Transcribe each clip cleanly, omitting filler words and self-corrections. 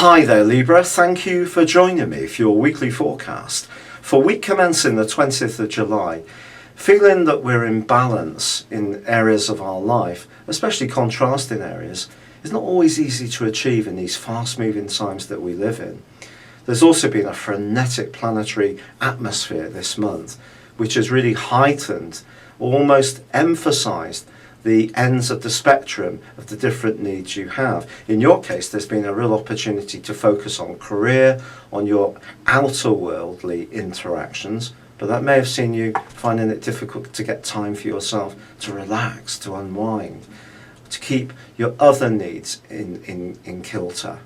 Hi there Libra, thank you for joining me for your weekly forecast for week commencing the 20th of July. Feeling that we're in balance in areas of our life, especially contrasting areas, is not always easy to achieve in these fast moving times that we live in. There's also been a frenetic planetary atmosphere this month, which has really heightened, almost emphasized the ends of the spectrum of the different needs you have. In your case, there's been a real opportunity to focus on career, on your outer worldly interactions, but that may have seen you finding it difficult to get time for yourself to relax, to unwind, to keep your other needs in kilter.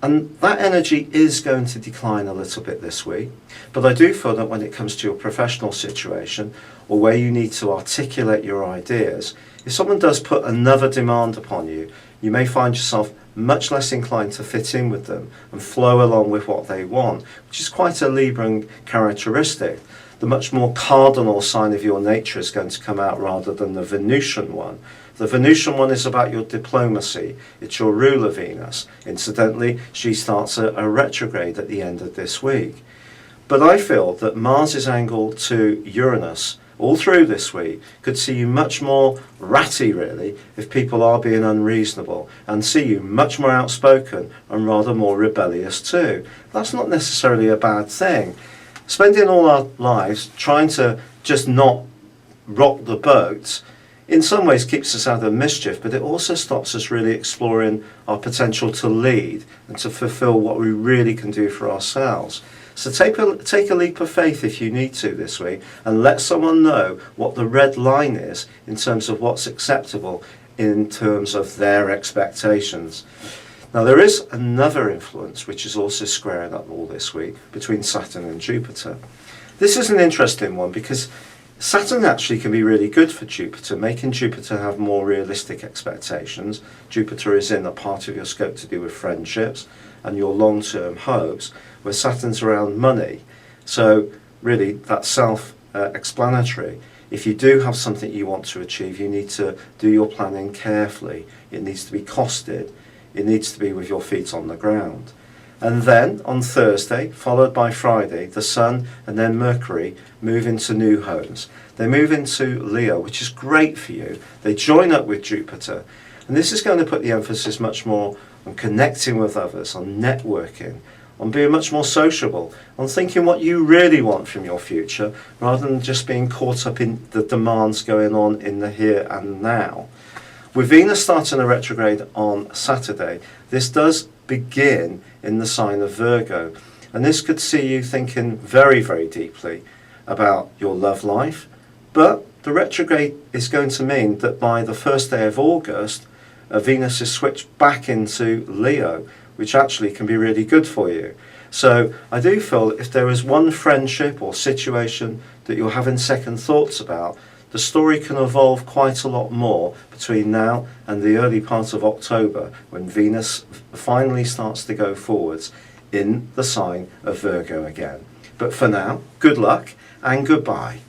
And that energy is going to decline a little bit this week, but I do feel that when it comes to your professional situation or where you need to articulate your ideas, if someone does put another demand upon you, you may find yourself much less inclined to fit in with them and flow along with what they want, which is quite a Libran characteristic. The much more cardinal sign of your nature is going to come out rather than the Venusian one. The Venusian one is about your diplomacy. It's your ruler Venus. Incidentally, she starts a retrograde at the end of this week. But I feel that Mars's angle to Uranus all through this week could see you much more ratty, really, if people are being unreasonable, and see you much more outspoken and rather more rebellious too. That's not necessarily a bad thing. Spending all our lives trying to just not rock the boat in some ways keeps us out of mischief, but it also stops us really exploring our potential to lead and to fulfill what we really can do for ourselves. So take a leap of faith if you need to this week, and let someone know what the red line is in terms of what's acceptable in terms of their expectations. Now there is another influence which is also squaring up all this week between Saturn and Jupiter. This is an interesting one because Saturn actually can be really good for Jupiter, making Jupiter have more realistic expectations. Jupiter is in a part of your scope to do with friendships and your long-term hopes, where Saturn's around money. So really that's self-explanatory. If you do have something you want to achieve, you need to do your planning carefully. It needs to be costed. It needs to be with your feet on the ground. And then on Thursday, followed by Friday, the Sun and then Mercury move into new homes. They move into Leo, which is great for you. They join up with Jupiter. And this is going to put the emphasis much more on connecting with others, on networking, on being much more sociable, on thinking what you really want from your future, rather than just being caught up in the demands going on in the here and now. With Venus starting a retrograde on Saturday, this does begin in the sign of Virgo, and this could see you thinking very, very deeply about your love life. But the retrograde is going to mean that by the first day of August, Venus is switched back into Leo, which actually can be really good for you. So I do feel if there is one friendship or situation that you're having second thoughts about, the story can evolve quite a lot more between now and the early part of October, when Venus finally starts to go forwards in the sign of Virgo again. But for now, good luck and goodbye.